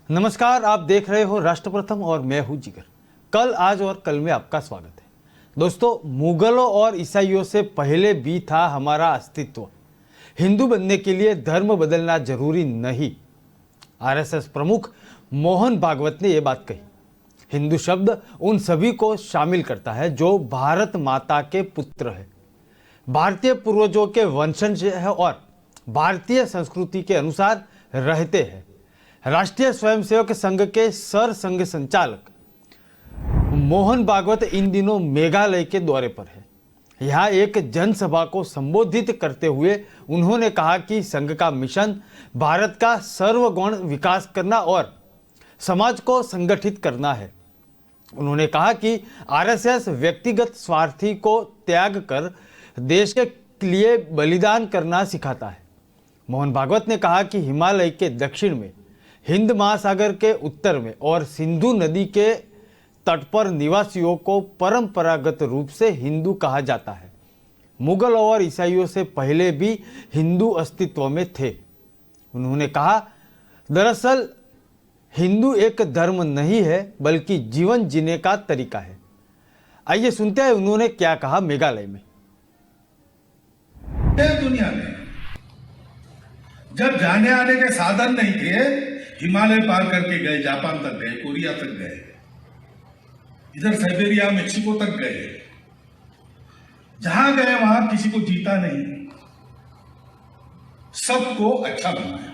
नमस्कार, आप देख रहे हो राष्ट्र प्रथम और मैं हूं जिगर। कल, आज और कल में आपका स्वागत है। दोस्तों, मुगलों और ईसाइयों से पहले भी था हमारा अस्तित्व। हिंदू बनने के लिए धर्म बदलना जरूरी नहीं। आरएसएस प्रमुख मोहन भागवत ने यह बात कही। हिंदू शब्द उन सभी को शामिल करता है जो भारत माता के पुत्र है, भारतीय पूर्वजों के वंशज है और भारतीय संस्कृति के अनुसार रहते हैं। राष्ट्रीय स्वयंसेवक संघ के सर संघ संचालक मोहन भागवत इन दिनों मेघालय के दौरे पर है। यहाँ एक जनसभा को संबोधित करते हुए उन्होंने कहा कि संघ का मिशन भारत का सर्वगुण विकास करना और समाज को संगठित करना है। उन्होंने कहा कि आरएसएस व्यक्तिगत स्वार्थी को त्याग कर देश के लिए बलिदान करना सिखाता है। मोहन भागवत ने कहा कि हिमालय के दक्षिण में, हिंद महासागर के उत्तर में और सिंधु नदी के तट पर निवासियों को परंपरागत रूप से हिंदू कहा जाता है। मुगल और ईसाइयों से पहले भी हिंदू अस्तित्व में थे। उन्होंने कहा, दरअसल हिंदू एक धर्म नहीं है बल्कि जीवन जीने का तरीका है। आइए सुनते हैं उन्होंने क्या कहा मेघालय में। दुनिया में जब जाने आने के साधन नहीं थे, हिमालय पार करके गए, जापान तक गए, कोरिया तक गए, इधर साइबेरिया, मेक्सिको तक गए। जहां गए वहां किसी को जीता नहीं, सबको अच्छा बनाया।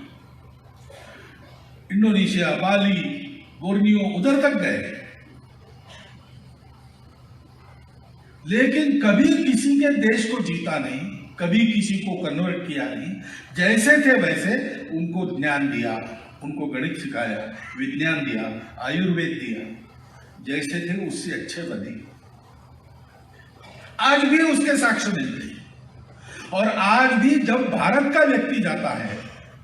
इंडोनेशिया, बाली, बोर्नियो, उधर तक गए, लेकिन कभी किसी के देश को जीता नहीं, कभी किसी को कन्वर्ट किया नहीं। जैसे थे वैसे उनको ज्ञान दिया, उनको गणित सिखाया, विज्ञान दिया, आयुर्वेद दिया, जैसे थे उससे अच्छे बने। आज भी उसके साक्ष्य मिलते हैं। और आज भी जब भारत का व्यक्ति जाता है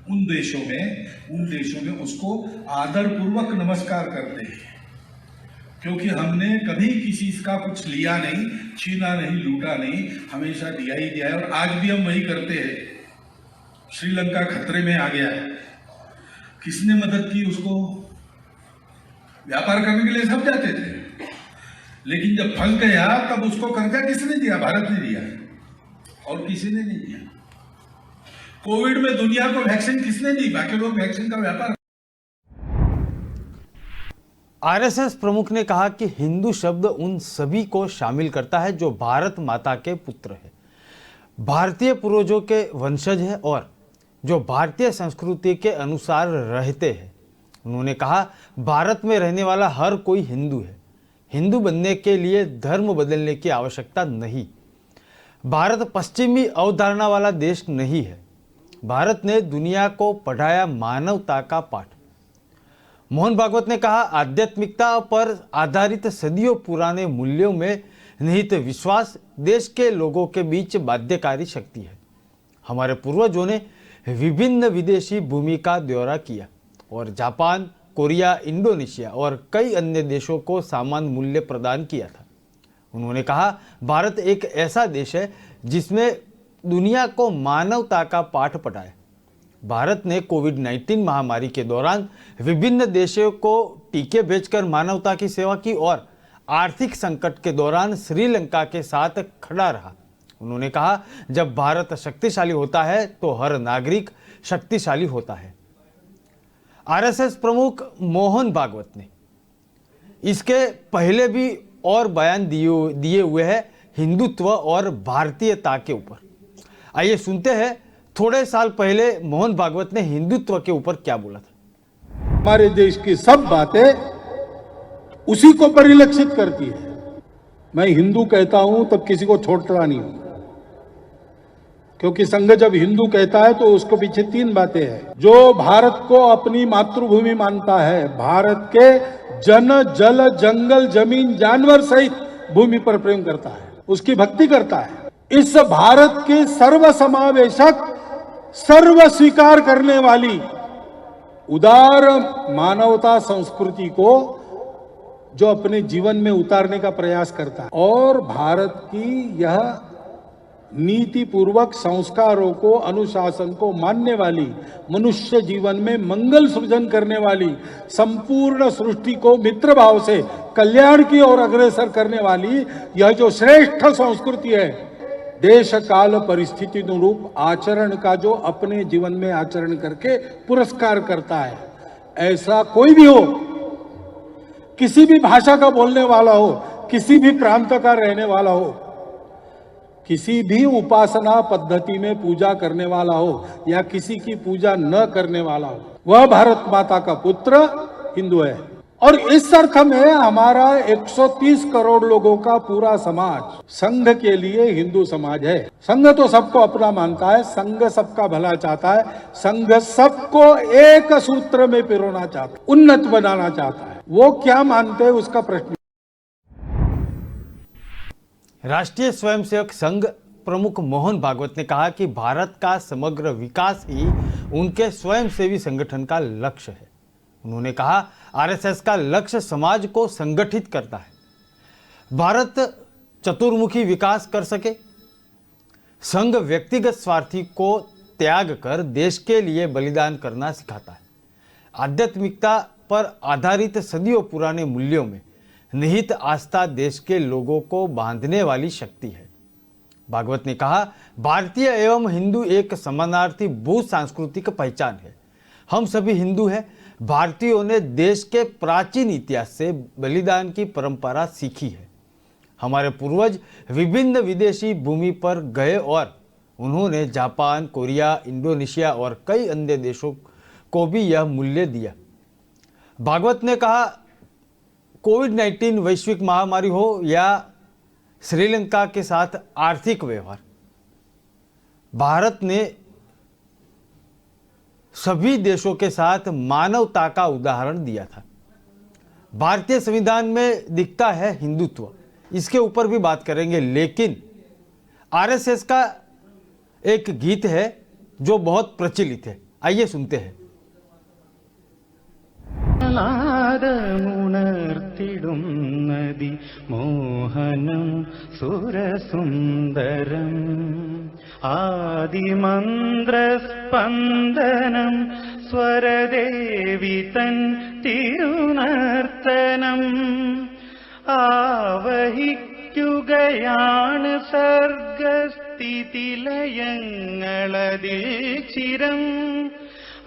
उन देशों में उसको आदर पूर्वक नमस्कार करते हैं, क्योंकि हमने कभी किसी का कुछ लिया नहीं, छीना नहीं, लूटा नहीं, हमेशा दिया ही दिया है। और आज भी हम वही करते हैं। श्रीलंका खतरे में आ गया है, किसने मदद की उसको? व्यापार करने के लिए सब जाते थे, लेकिन जब फंस गया तब उसको कर्जा किसने दिया? भारत ने दिया, और किसी ने नहीं दिया। कोविड में दुनिया को वैक्सीन किसने दी? बाकी लोग वैक्सीन का व्यापार। आरएसएस प्रमुख ने कहा कि हिंदू शब्द उन सभी को शामिल करता है जो भारत माता के पुत्र है, भारतीय पूर्वजों के वंशज है और जो भारतीय संस्कृति के अनुसार रहते हैं। उन्होंने कहा, भारत में रहने वाला हर कोई हिंदू है। हिंदू बनने के लिए धर्म बदलने की आवश्यकता नहीं। भारत पश्चिमी अवधारणा वाला देश नहीं है। भारत ने दुनिया को पढ़ाया मानवता का पाठ। मोहन भागवत ने कहा, आध्यात्मिकता पर आधारित सदियों पुराने मूल्यों में निहित विश्वास देश के लोगों के बीच बाध्यकारी शक्ति है। हमारे पूर्वजों ने विभिन्न विदेशी भूमि का दौरा किया और जापान, कोरिया, इंडोनेशिया और कई अन्य देशों को समान मूल्य प्रदान किया था। उन्होंने कहा, भारत एक ऐसा देश है जिसमें दुनिया को मानवता का पाठ पढ़ाया। भारत ने कोविड-19 महामारी के दौरान विभिन्न देशों को टीके भेजकर मानवता की सेवा की और आर्थिक संकट के दौरान श्रीलंका के साथ खड़ा रहा। उन्होंने कहा, जब भारत शक्तिशाली होता है तो हर नागरिक शक्तिशाली होता है। आरएसएस प्रमुख मोहन भागवत ने इसके पहले भी और बयान दिए हुए हैं हिंदुत्व और भारतीयता के ऊपर। आइए सुनते हैं थोड़े साल पहले मोहन भागवत ने हिंदुत्व के ऊपर क्या बोला था। हमारे देश की सब बातें उसी को परिलक्षित करती है। मैं हिंदू कहता हूं तब किसी को छोड़ता नहीं हूं, क्योंकि संघ जब हिंदू कहता है तो उसको पीछे तीन बातें हैं। जो भारत को अपनी मातृभूमि मानता है, भारत के जन, जल, जंगल, जमीन, जानवर सहित भूमि पर प्रेम करता है, उसकी भक्ति करता है। इस भारत की सर्वसमावेशक, सर्व स्वीकार करने वाली उदार मानवता संस्कृति को जो अपने जीवन में उतारने का प्रयास करता है। और भारत की यह नीति पूर्वक संस्कारों को, अनुशासन को मानने वाली, मनुष्य जीवन में मंगल सृजन करने वाली, संपूर्ण सृष्टि को मित्र भाव से कल्याण की ओर अग्रसर करने वाली यह जो श्रेष्ठ संस्कृति है, देश काल परिस्थिति अनुरूप आचरण का जो अपने जीवन में आचरण करके पुरस्कार करता है, ऐसा कोई भी हो, किसी भी भाषा का बोलने वाला हो, किसी भी प्रांत का रहने वाला हो, किसी भी उपासना पद्धति में पूजा करने वाला हो या किसी की पूजा न करने वाला हो, वह भारत माता का पुत्र हिंदू है। और इस अर्थ में हमारा 130 करोड़ लोगों का पूरा समाज संघ के लिए हिंदू समाज है। संघ तो सबको अपना मानता है, संघ सबका भला चाहता है, संघ सबको एक सूत्र में पिरोना चाहता है, उन्नत बनाना चाहता है। वो क्या मानते हैं उसका प्रश्न। राष्ट्रीय स्वयंसेवक संघ प्रमुख मोहन भागवत ने कहा कि भारत का समग्र विकास ही उनके स्वयंसेवी संगठन का लक्ष्य है। उन्होंने कहा, आरएसएस का लक्ष्य समाज को संगठित करता है। भारत चतुर्मुखी विकास कर सके, संघ व्यक्तिगत स्वार्थी को त्याग कर देश के लिए बलिदान करना सिखाता है। आध्यात्मिकता पर आधारित सदियों पुराने मूल्यों में निहित आस्था देश के लोगों को बांधने वाली शक्ति है। भागवत ने कहा, भारतीय एवं हिंदू एक समानार्थी भू सांस्कृतिक पहचान है। हम सभी हिंदू हैं। भारतीयों ने देश के प्राचीन इतिहास से बलिदान की परंपरा सीखी है। हमारे पूर्वज विभिन्न विदेशी भूमि पर गए और उन्होंने जापान, कोरिया, इंडोनेशिया और कई अन्य देशों को भी यह मूल्य दिया। भागवत ने कहा, कोविड-19 वैश्विक महामारी हो या श्रीलंका के साथ आर्थिक व्यवहार, भारत ने सभी देशों के साथ मानवता का उदाहरण दिया था। भारतीय संविधान में दिखता है हिंदुत्व, इसके ऊपर भी बात करेंगे, लेकिन आरएसएस का एक गीत है जो बहुत प्रचलित है, आइए सुनते हैं। नादमुणर्तिडुन्नदि मोहनं सुरसुन्दरम् आदिमन्द्रस्पन्दनं स्वरदेवि तन् तिरुनर्तनम् आवहिक्युगयाण सर्गस्थितिलयങ്ങളതിൽ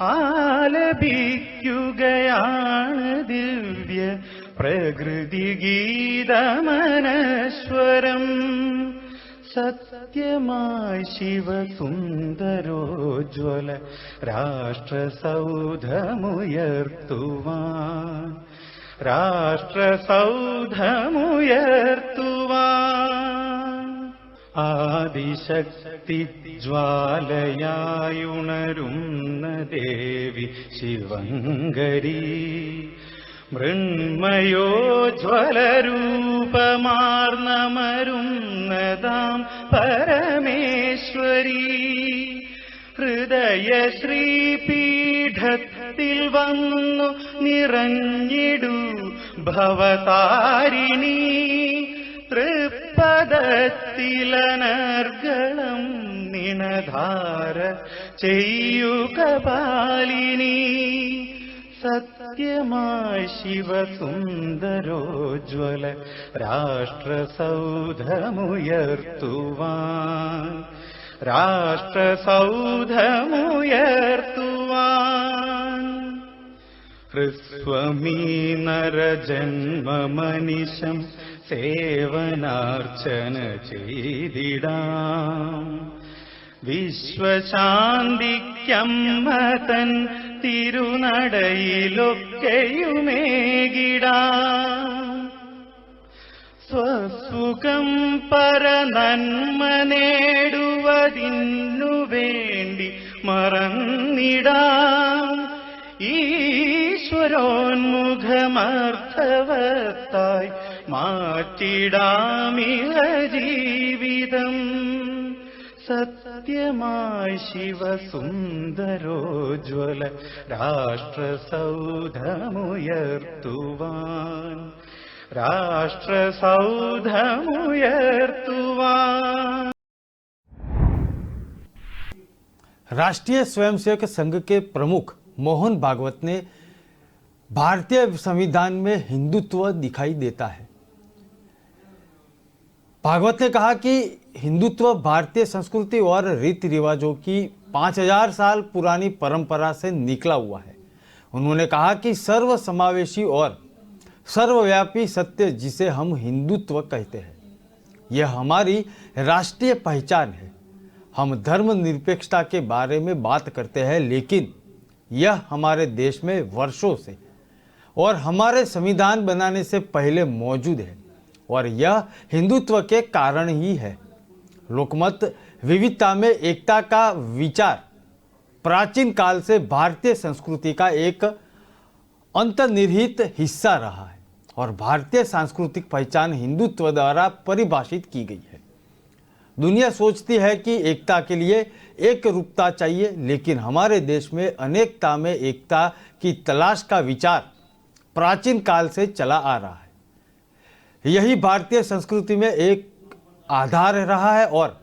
ആലപിക്കുകയാണ് ദിവ്യ പ്രകൃതിഗീതമനശ്വരം. സത്യമായി ശിവസുന്ദരോജ്വല രാഷ്ട്രസൗധമുയർത്തുവാൻ, രാഷ്ട്രസൗധമുയർത്തുവാൻ ആദിശക്തി ജ്വാലയായുണരുന്ന ദേവി ശിവങ്കരി, മൃണ്മയോജ്വലരൂപമാർന്നമരുന്നതാം പരമേശ്വരി, ഹൃദയശ്രീപീഠത്തിൽ വന്നു നിറഞ്ഞിടൂ ഭവതാരിണി, തൃപ്പദത്തിലനർഗളം നിണധാര ചെയ്യുക പാലിനി. സത്യമായി ശിവസുന്ദരോജ്വല രാഷ്ട്രസൗധമുയർത്തുവാൻ, രാഷ്ട്രസൗധമുയർത്തുവാൻ. ഹ്രസ്വമീ നരജന്മമനിശം സേവനാർച്ചന ചെയ്തിടാം, വിശ്വശാന്തിക്കമ്മതൻ തിരുനടയിലൊക്കെയുമേകിടാം. സ്വസുഖം പരനന്മ നേടുവതിന്നു വേണ്ടി മറന്നിടാം, ഈശ്വരോന്മുഖമർത്ഥവത്തായി മാറ്റിടാമിഹ ജീവിതം. സത്യമായി ശിവസുന്ദരോജ്വല രാഷ്ട്രസൗധമുയർത്തുവാൻ, രാഷ്ട്രസൗധമുയർത്തുവാൻ. राष्ट्रीय स्वयंसेवक संघ के प्रमुख मोहन भागवत ने भारतीय संविधान में हिंदुत्व दिखाई देता है। भागवत ने कहा कि हिंदुत्व भारतीय संस्कृति और रीति रिवाजों की 5000 साल पुरानी परंपरा से निकला हुआ है। उन्होंने कहा कि सर्वसमावेशी और सर्वव्यापी सत्य जिसे हम हिंदुत्व कहते हैं, यह हमारी राष्ट्रीय पहचान है। हम धर्मनिरपेक्षता के बारे में बात करते हैं, लेकिन यह हमारे देश में वर्षों से और हमारे संविधान बनाने से पहले मौजूद है और यह हिंदुत्व के कारण ही है। लोकमत विविधता में एकता का विचार प्राचीन काल से भारतीय संस्कृति का एक अंतर्निहित हिस्सा रहा है और भारतीय सांस्कृतिक पहचान हिंदुत्व द्वारा परिभाषित की गई है। दुनिया सोचती है कि एकता के लिए एक रूपता चाहिए, लेकिन हमारे देश में अनेकता में एकता की तलाश का विचार प्राचीन काल से चला आ रहा है। यही भारतीय संस्कृति में एक आधार रहा है और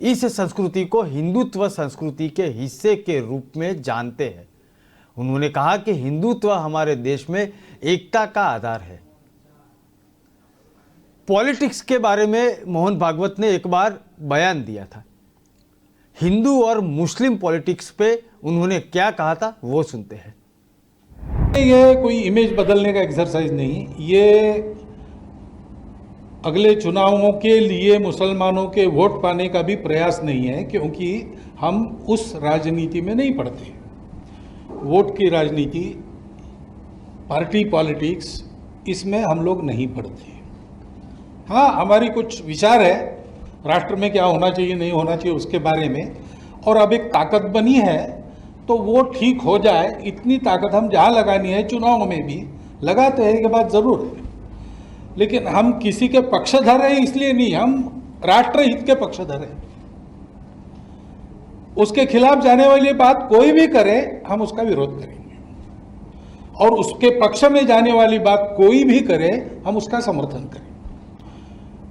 इस संस्कृति को हिंदुत्व संस्कृति के हिस्से के रूप में जानते हैं। उन्होंने कहा कि हिंदुत्व हमारे देश में एकता का आधार है। पॉलिटिक्स के बारे में मोहन भागवत ने एक बार बयान दिया था। हिंदू और मुस्लिम पॉलिटिक्स पे उन्होंने क्या कहा था वो सुनते हैं। ये कोई इमेज बदलने का एक्सरसाइज नहीं, ये अगले चुनावों के लिए मुसलमानों के वोट पाने का भी प्रयास नहीं है, क्योंकि हम उस राजनीति में नहीं पड़ते। वोट की राजनीति, पार्टी पॉलिटिक्स, इसमें हम लोग नहीं पड़ते। हाँ, हमारी कुछ विचार है राष्ट्र में क्या होना चाहिए नहीं होना चाहिए उसके बारे में, और अब एक ताकत बनी है तो वो ठीक हो जाए, इतनी ताकत हम जहाँ लगानी है चुनाव में भी लगाते हैं, ये बात जरूर है। लेकिन हम किसी के पक्षधर हैं इसलिए नहीं, हम राष्ट्रहित के पक्षधर हैं। उसके खिलाफ जाने वाली बात कोई भी करे हम उसका विरोध करेंगे, और उसके पक्ष में जाने वाली बात कोई भी करे हम उसका समर्थन करें।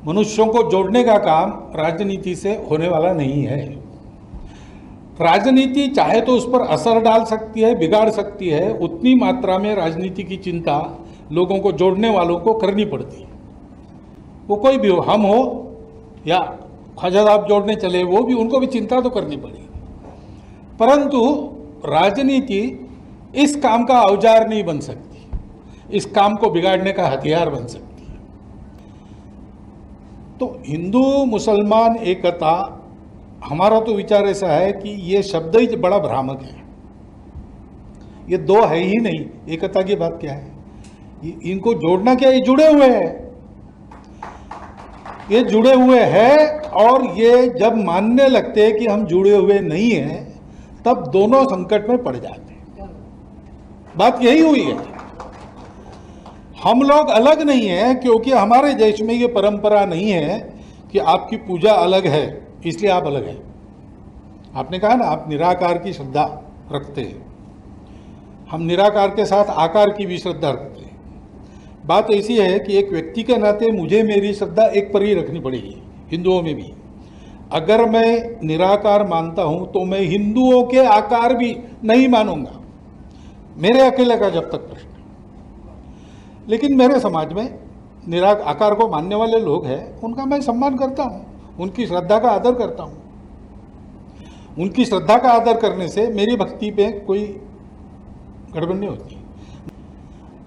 मनुष्यों को जोड़ने का काम राजनीति से होने वाला नहीं है। राजनीति चाहे तो उस पर असर डाल सकती है, बिगाड़ सकती है, उतनी मात्रा में राजनीति की चिंता लोगों को जोड़ने वालों को करनी पड़ती है। वो कोई भी हो, हम हो या ख्वाजा साहब जोड़ने चले, वो भी, उनको भी चिंता तो करनी पड़ेगी। परंतु राजनीति इस काम का औजार नहीं बन सकती, इस काम को बिगाड़ने का हथियार बन सकती है। तो हिंदू मुसलमान एकता, हमारा तो विचार ऐसा है कि ये शब्द ही बड़ा भ्रामक है। ये दो है ही नहीं, एकता की बात क्या है? इनको जोड़ना क्या, ये जुड़े हुए हैं, ये जुड़े हुए हैं। और ये जब मानने लगते हैं कि हम जुड़े हुए नहीं हैं, तब दोनों संकट में पड़ जाते हैं। बात यही हुई है। हम लोग अलग नहीं है क्योंकि हमारे देश में ये परंपरा नहीं है कि आपकी पूजा अलग है इसलिए आप अलग हैं। आपने कहा ना, आप निराकार की श्रद्धा रखते हैं, हम निराकार के साथ आकार की भी श्रद्धा रखते हैं। बात ऐसी है कि एक व्यक्ति के नाते मुझे मेरी श्रद्धा एक पर ही रखनी पड़ेगी, हिंदुओं में भी। अगर मैं निराकार मानता हूं तो मैं हिंदुओं के आकार भी नहीं मानूंगा, मेरे अकेले का जब तक प्रश्न। लेकिन मेरे समाज में आकार को मानने वाले लोग हैं, उनका मैं सम्मान करता हूं, उनकी श्रद्धा का आदर करता हूं। उनकी श्रद्धा का आदर करने से मेरी भक्ति पे कोई गड़बड़ नहीं होती।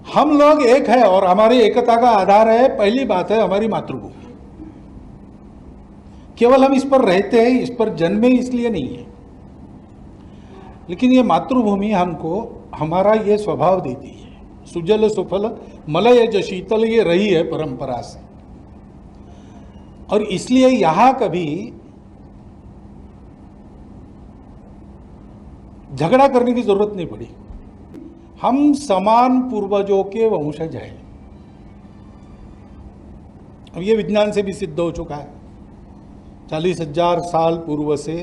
हम लोग एक है और हमारी एकता का आधार है, पहली बात है हमारी मातृभूमि। केवल हम इस पर रहते हैं, इस पर जन्मे इसलिए नहीं है, लेकिन ये मातृभूमि हमको हमारा ये स्वभाव देती है। सुजल सुफल मलय शीतल ये रही है परंपरा से, और इसलिए यहां कभी झगड़ा करने की जरूरत नहीं पड़ी। हम समान पूर्वजों के वंशज हैं। अब ये विज्ञान से भी सिद्ध हो चुका है। 40,000 साल पूर्व से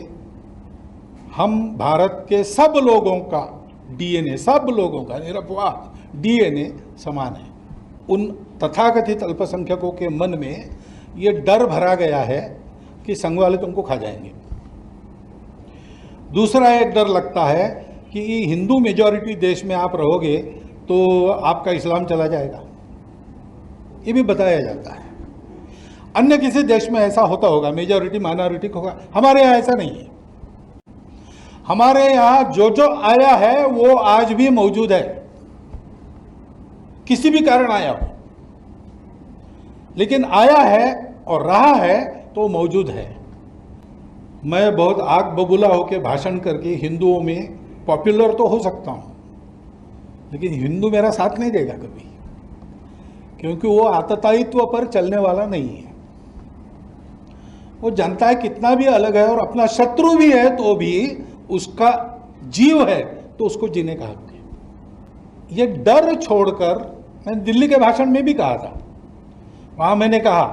हम भारत के सब लोगों का डीएनए, सब लोगों का निरपवाद डीएनए समान है। उन तथाकथित अल्पसंख्यकों के मन में ये डर भरा गया है कि संघ वाले तुमको खा जाएंगे। दूसरा एक डर लगता है कि हिंदू मेजॉरिटी देश में आप रहोगे तो आपका इस्लाम चला जाएगा, ये भी बताया जाता है। अन्य किसी देश में ऐसा होता होगा, मेजॉरिटी माइनॉरिटी होगा, हमारे यहाँ ऐसा नहीं है। हमारे यहाँ जो जो आया है वो आज भी मौजूद है, किसी भी कारण आया हो, लेकिन आया है और रहा है तो मौजूद है। मैं बहुत आग बबूला होकर भाषण करके हिंदुओं में पॉपुलर तो हो सकता हूं, लेकिन हिंदू मेरा साथ नहीं देगा कभी, क्योंकि वो आततायित्व पर चलने वाला नहीं है। वो जानता है कितना भी अलग है और अपना शत्रु भी है तो भी उसका जीव है तो उसको जीने का हक है। ये डर छोड़कर, मैंने दिल्ली के भाषण में भी कहा था, वहां मैंने कहा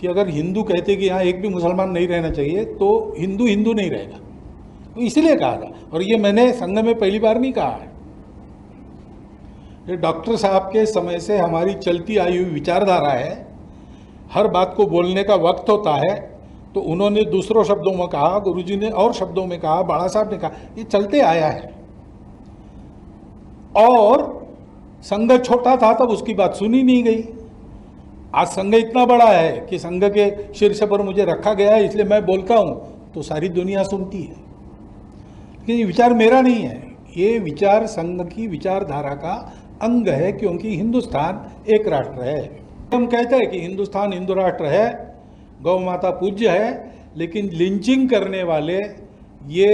कि अगर हिंदू कहते कि यहाँ एक भी मुसलमान नहीं रहना चाहिए तो हिंदू हिंदू नहीं रहेगा, तो इसलिए कहा था। और ये मैंने संघ में पहली बार नहीं कहा है, ये डॉक्टर साहब के समय से हमारी चलती आई हुई विचारधारा है। हर बात को बोलने का वक्त होता है तो उन्होंने दूसरों शब्दों में कहा, गुरुजी ने और शब्दों में कहा, बाला साहब ने कहा, ये चलते आया है। और संघ छोटा था तब उसकी बात सुनी नहीं गई। आज संघ इतना बड़ा है कि संघ के शीर्ष पर मुझे रखा गया है, इसलिए मैं बोलता हूं तो सारी दुनिया सुनती है। लेकिन ये विचार मेरा नहीं है, ये विचार संघ की विचारधारा का अंग है, क्योंकि हिंदुस्तान एक राष्ट्र है। हम कहते हैं कि हिंदुस्तान हिंदू राष्ट्र है, गौ माता पूज्य है, लेकिन लिंचिंग करने वाले ये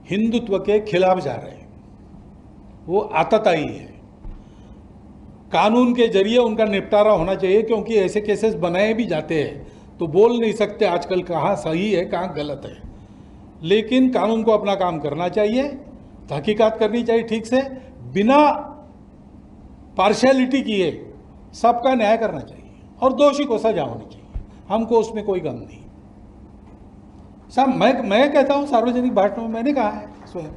हिंदुत्व के खिलाफ जा रहे हैं, वो आतताई है। कानून के जरिए उनका निपटारा होना चाहिए, क्योंकि ऐसे केसेस बनाए भी जाते हैं तो बोल नहीं सकते आजकल कहाँ सही है कहाँ गलत है। लेकिन कानून को अपना काम करना चाहिए, तहकीकात करनी चाहिए ठीक से, बिना पार्शियलिटी किए सबका न्याय करना चाहिए और दोषी को सजा होनी चाहिए। हमको उसमें कोई गम नहीं। सब मैं कहता हूं सार्वजनिक भाषणों में, मैंने कहा है स्वयं।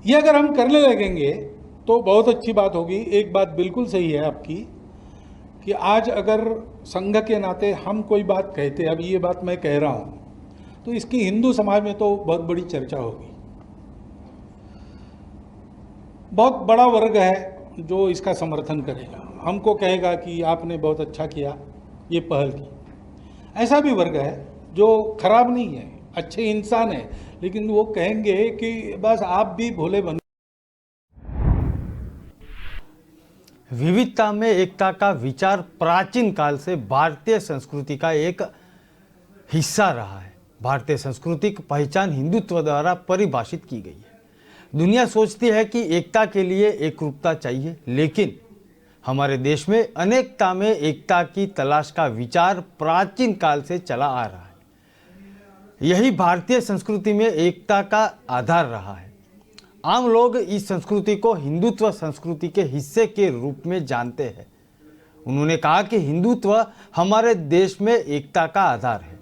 ये अगर हम करने लगेंगे तो बहुत अच्छी बात होगी। एक बात बिल्कुल सही है आपकी कि आज अगर संघ के नाते हम कोई बात कहते, अब ये बात मैं कह रहा हूं, तो इसकी हिंदू समाज में तो बहुत बड़ी चर्चा होगी। बहुत बड़ा वर्ग है जो इसका समर्थन करेगा, हमको कहेगा कि आपने बहुत अच्छा किया, ये पहल की। ऐसा भी वर्ग है जो खराब नहीं है, अच्छे इंसान है, लेकिन वो कहेंगे कि बस आप भी भोले बन। विविधता में एकता का विचार प्राचीन काल से भारतीय संस्कृति का एक हिस्सा रहा है। भारतीय संस्कृति की पहचान हिंदुत्व द्वारा परिभाषित की गई है। दुनिया सोचती है कि एकता के लिए एकरूपता चाहिए, लेकिन हमारे देश में अनेकता में एकता की तलाश का विचार प्राचीन काल से चला आ रहा है। यही भारतीय संस्कृति में एकता का आधार रहा है। आम लोग इस संस्कृति को हिंदुत्व संस्कृति के हिस्से के रूप में जानते हैं। उन्होंने कहा कि हिंदुत्व हमारे देश में एकता का आधार है।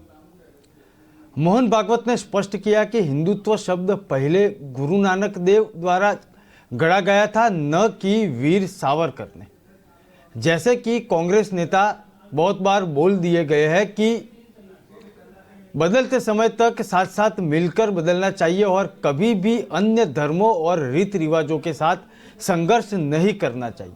मोहन भागवत ने स्पष्ट किया कि हिंदुत्व शब्द पहले गुरु नानक देव द्वारा गढ़ा गया था, न कि वीर सावरकर ने। जैसे कि कांग्रेस नेता बहुत बार बोल दिए गए हैं कि बदलते समय तक साथ साथ मिलकर बदलना चाहिए और कभी भी अन्य धर्मों और रीति रिवाजों के साथ संघर्ष नहीं करना चाहिए।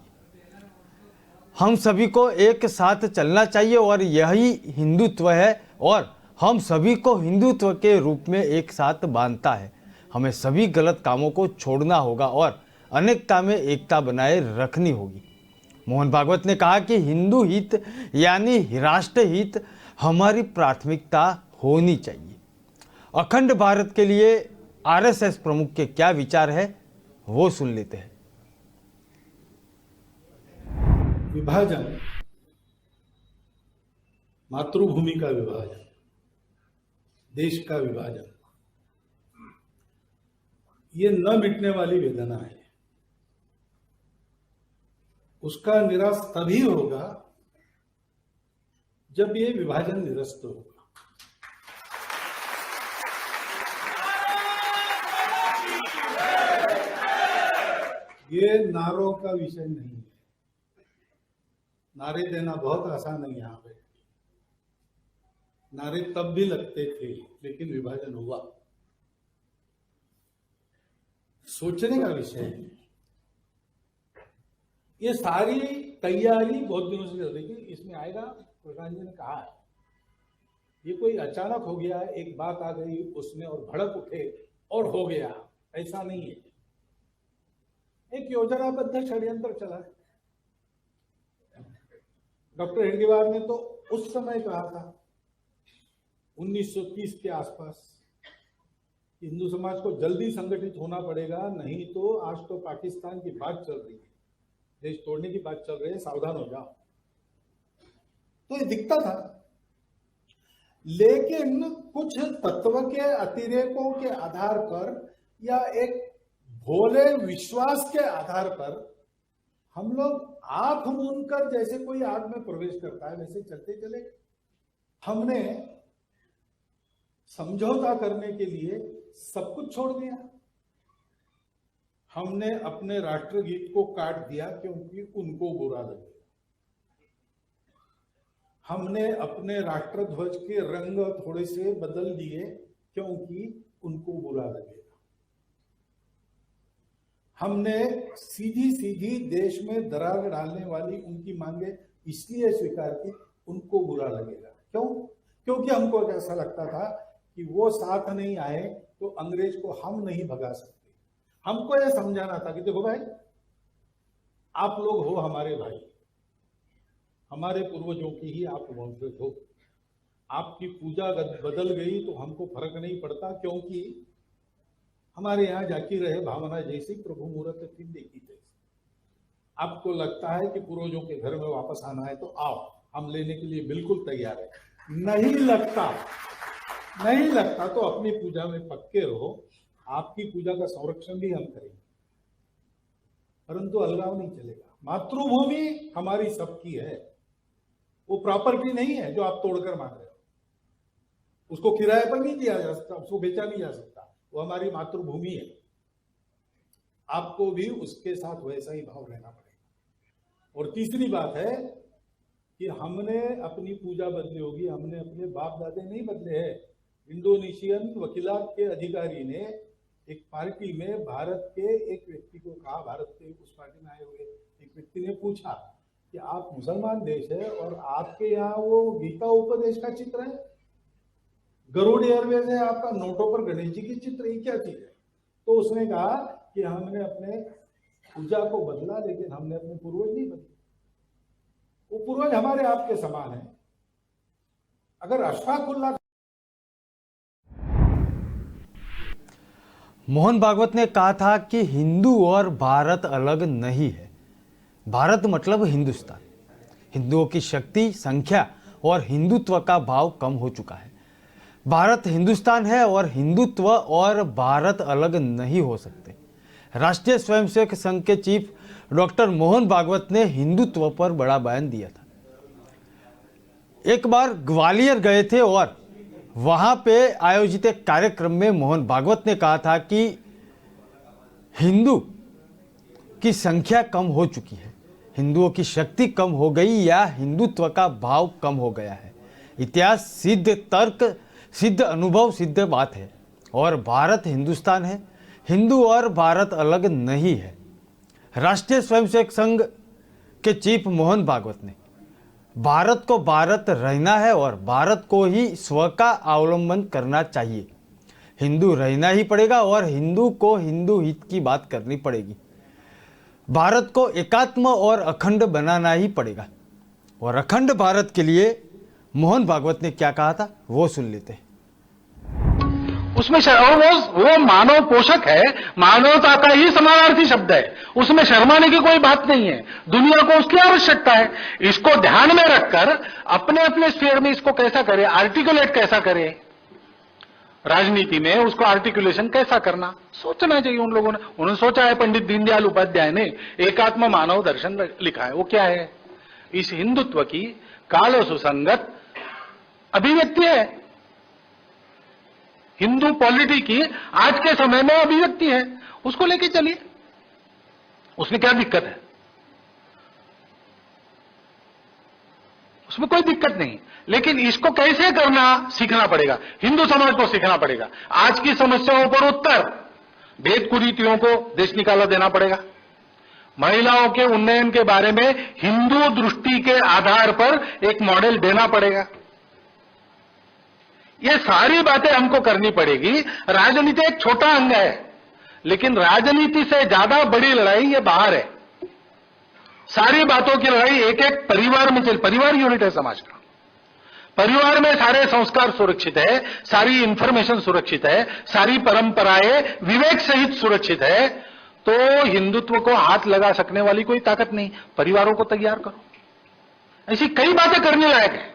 हम सभी को एक साथ चलना चाहिए और यही हिंदुत्व है और हम सभी को हिंदुत्व के रूप में एक साथ बांधता है। हमें सभी गलत कामों को छोड़ना होगा और अनेकता में एकता बनाए रखनी होगी। मोहन भागवत ने कहा कि हिंदू हित यानी राष्ट्र हित हमारी प्राथमिकता होनी चाहिए। अखंड भारत के लिए आरएसएस प्रमुख के क्या विचार है वो सुन लेते हैं। विभाजन, मातृभूमि का विभाजन, देश का विभाजन, ये न मिटने वाली वेदना है। उसका निराश तभी होगा जब ये विभाजन निरस्त होगा। ये नारों का विषय नहीं है। नारे देना बहुत आसान है यहाँ पे। नारे तब भी लगते थे, लेकिन विभाजन हुआ। सोचने का विषय है। ये सारी तैयारी बहुत दिनों से चल रही थी। इसमें आएगा, प्रधान जी ने कहा है, ये कोई अचानक हो गया, एक बात आ गई उसमें और भड़क उठे और हो गया, ऐसा नहीं है। एक योजनाबद्ध षड्यंत्र चला है। डॉक्टर हेडगेवार ने तो उस समय कहा था 1930 के आसपास, हिंदू समाज को जल्दी संगठित होना पड़ेगा, नहीं तो आज तो पाकिस्तान की बात चल रही है, देश तोड़ने की बात चल रही है, सावधान हो जाओ। तो ये दिखता था, लेकिन कुछ तत्व के अतिरेकों के आधार पर या एक भोले विश्वास के आधार पर हम लोग आंख मूंदकर जैसे कोई आग में प्रवेश करता है वैसे चलते चले। हमने समझौता करने के लिए सब कुछ छोड़ दिया। हमने अपने राष्ट्रगीत को काट दिया क्योंकि उनको बुरा लगे। हमने अपने राष्ट्रध्वज के रंग थोड़े से बदल दिए क्योंकि उनको बुरा लगेगा। हमने सीधी सीधी देश में दरार डालने वाली उनकी मांगे इसलिए स्वीकार की, उनको बुरा लगेगा। क्यों? क्योंकि हमको ऐसा लगता था कि वो साथ नहीं आए तो अंग्रेज को हम नहीं भगा सकते। हमको यह समझाना था कि देखो भाई, आप लोग हो हमारे भाई, हमारे पूर्वजों की ही आप वंशज हो। आपकी पूजा बदल गई तो हमको फर्क नहीं पड़ता, क्योंकि हमारे यहाँ जाकी रहे भावना जैसी, प्रभु मुहूर्त फिर देखी जैसी। आपको लगता है कि पूर्वजों के घर में वापस आना है तो आओ, हम लेने के लिए बिल्कुल तैयार है। नहीं लगता तो अपनी पूजा में पक्के रहो, आपकी पूजा का संरक्षण भी हम करेंगे, परंतु अलगाव नहीं चलेगा। मातृभूमि हमारी सबकी है, वो प्रॉपर्टी नहीं है जो आप तोड़कर मांग रहे हो। उसको किराए पर नहीं दिया जा सकता, उसको बेचा नहीं जा सकता, वो हमारी मातृभूमि है। आपको भी उसके साथ वैसा ही भाव रहना पड़ेगा। और तीसरी बात है कि हमने अपनी पूजा बदली होगी, हमने अपने बाप दादे नहीं बदले हैं। इंडोनेशियन वकीलात के अधिकारी ने एक पार्टी में भारत के एक व्यक्ति को कहा, भारत के उस पार्टी में आए हुए एक व्यक्ति ने पूछा कि आप मुसलमान देश है और आपके यहाँ वो गीता उपदेश का चित्र है, गरुड़ एयरवेज है आपका, नोटों पर गणेश जी की चित्र, ये क्या चीज है? तो उसने कहा कि हमने अपने पूजा को बदला, लेकिन हमने अपने पूर्वज नहीं बदले। वो पूर्वज हमारे आपके समान है। अगर अशफाकुल्लाह मोहन भागवत ने कहा था कि हिंदू और भारत अलग नहीं है। भारत मतलब हिंदुस्तान। हिंदुओं की शक्ति, संख्या और हिंदुत्व का भाव कम हो चुका है। भारत हिंदुस्तान है और हिंदुत्व और भारत अलग नहीं हो सकते। राष्ट्रीय स्वयंसेवक संघ के चीफ डॉक्टर मोहन भागवत ने हिंदुत्व पर बड़ा बयान दिया था। एक बार ग्वालियर गए थे और वहां पे आयोजित एक कार्यक्रम में मोहन भागवत ने कहा था कि हिंदू की संख्या कम हो चुकी है, हिंदुओं की शक्ति कम हो गई या हिंदुत्व का भाव कम हो गया है। इतिहास सिद्ध, तर्क सिद्ध, अनुभव सिद्ध बात है और भारत हिंदुस्तान है। हिंदू और भारत अलग नहीं है। राष्ट्रीय स्वयंसेवक संघ के चीफ मोहन भागवत ने भारत को भारत रहना है और भारत को ही स्व का अवलंबन करना चाहिए। हिंदू रहना ही पड़ेगा और हिंदू को हिंदू हित की बात करनी पड़ेगी। भारत को एकात्म और अखंड बनाना ही पड़ेगा। और अखंड भारत के लिए मोहन भागवत ने क्या कहा था वो सुन लेते हैं। उसमें वो मानव पोषक है, मानवता का ही समानार्थी शब्द है, उसमें शर्माने की कोई बात नहीं है। दुनिया को उसकी आवश्यकता है। इसको ध्यान में रखकर अपने अपने स्फीयर में इसको कैसा करे, आर्टिकुलेट कैसा करे, राजनीति में उसको आर्टिकुलेशन कैसा करना सोचना चाहिए उन लोगों ने। उन्होंने सोचा है, पंडित दीनदयाल उपाध्याय ने एकात्म मानव दर्शन लिखा है। वो क्या है? इस हिंदुत्व की काल सुसंगत अभिव्यक्ति है। हिंदू पॉलिटी की आज के समय में अभिव्यक्ति है, उसको लेके चलिए। उसमें क्या दिक्कत है? उसमें कोई दिक्कत नहीं, लेकिन इसको कैसे करना सीखना पड़ेगा, हिंदू समाज को सीखना पड़ेगा। आज की समस्याओं पर उत्तर भेद कुरीतियों को देश निकाला देना पड़ेगा। महिलाओं के उन्नयन के बारे में हिंदू दृष्टि के आधार पर एक मॉडल देना पड़ेगा। ये सारी बातें हमको करनी पड़ेगी। राजनीति एक छोटा अंग है, लेकिन राजनीति से ज्यादा बड़ी लड़ाई ये बाहर है। सारी बातों की लड़ाई एक एक परिवार में चल, परिवार यूनिट है समाज का। परिवार में सारे संस्कार सुरक्षित है, सारी इंफॉर्मेशन सुरक्षित है, सारी परंपराएं विवेक सहित सुरक्षित है, तो हिंदुत्व को हाथ लगा सकने वाली कोई ताकत नहीं। परिवारों को तैयार करो। ऐसी कई बातें करने लायक है।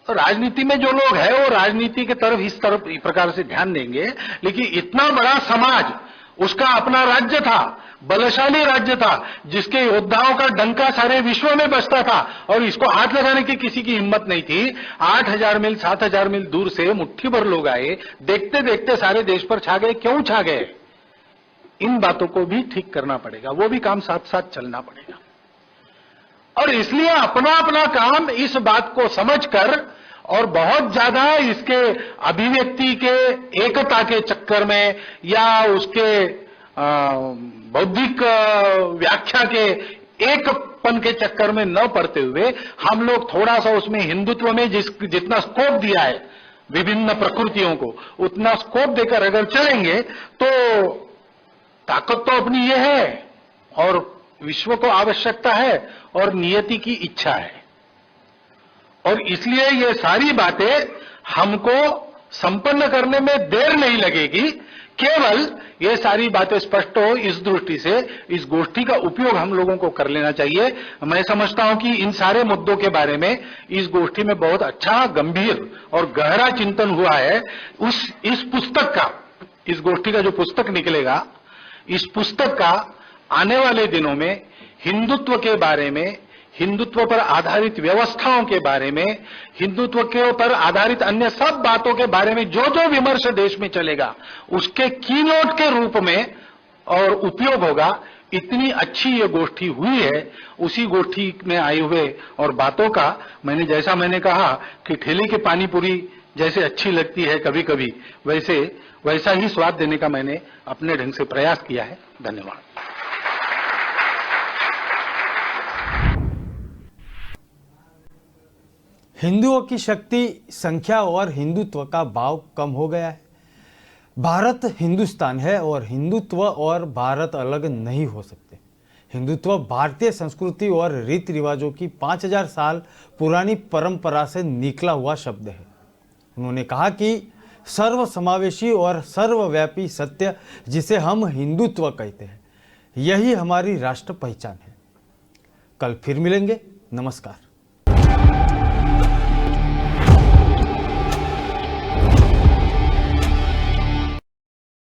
तो राजनीति में जो लोग हैं वो राजनीति के तरफ इस प्रकार से ध्यान देंगे, लेकिन इतना बड़ा समाज, उसका अपना राज्य था, बलशाली राज्य था, जिसके योद्धाओं का डंका सारे विश्व में बजता था और इसको हाथ लगाने की किसी की हिम्मत नहीं थी। 8,000 मील 7,000 मील दूर से मुट्ठी भर लोग आए, देखते देखते सारे देश पर छा गए। क्यों छा गए? इन बातों को भी ठीक करना पड़ेगा, वो भी काम साथ साथ चलना पड़ेगा। और इसलिए अपना अपना काम इस बात को समझकर और बहुत ज्यादा इसके अभिव्यक्ति के एकता के चक्कर में या उसके बौद्धिक व्याख्या के एकपन के चक्कर में न पड़ते हुए हम लोग थोड़ा सा उसमें हिंदुत्व में जितना स्कोप दिया है विभिन्न प्रकृतियों को, उतना स्कोप देकर अगर चलेंगे तो ताकत तो अपनी ये है और विश्व को आवश्यकता है और नियति की इच्छा है। और इसलिए ये सारी बातें हमको संपन्न करने में देर नहीं लगेगी। केवल ये सारी बातें स्पष्ट हो, इस दृष्टि से इस गोष्ठी का उपयोग हम लोगों को कर लेना चाहिए। मैं समझता हूं कि इन सारे मुद्दों के बारे में इस गोष्ठी में बहुत अच्छा, गंभीर और गहरा चिंतन हुआ है। इस पुस्तक का, इस गोष्ठी का जो पुस्तक निकलेगा, इस पुस्तक का आने वाले दिनों में हिंदुत्व के बारे में, हिंदुत्व पर आधारित व्यवस्थाओं के बारे में, हिंदुत्व के ऊपर आधारित अन्य सब बातों के बारे में जो जो विमर्श देश में चलेगा, उसके कीनोट के रूप में और उपयोग होगा। इतनी अच्छी ये गोष्ठी हुई है, उसी गोष्ठी में आए हुए और बातों का मैंने कहा कि ठेले की पानी पूरी जैसे अच्छी लगती है कभी कभी, वैसा ही स्वाद देने का मैंने अपने ढंग से प्रयास किया है। धन्यवाद। हिंदुओं की शक्ति, संख्या और हिंदुत्व का भाव कम हो गया है। भारत हिंदुस्तान है और हिंदुत्व और भारत अलग नहीं हो सकते। हिंदुत्व भारतीय संस्कृति और रीति रिवाजों की 5000 साल पुरानी परंपरा से निकला हुआ शब्द है। उन्होंने कहा कि सर्व समावेशी और सर्वव्यापी सत्य, जिसे हम हिंदुत्व कहते हैं, यही हमारी राष्ट्र पहचान है। कल फिर मिलेंगे। नमस्कार।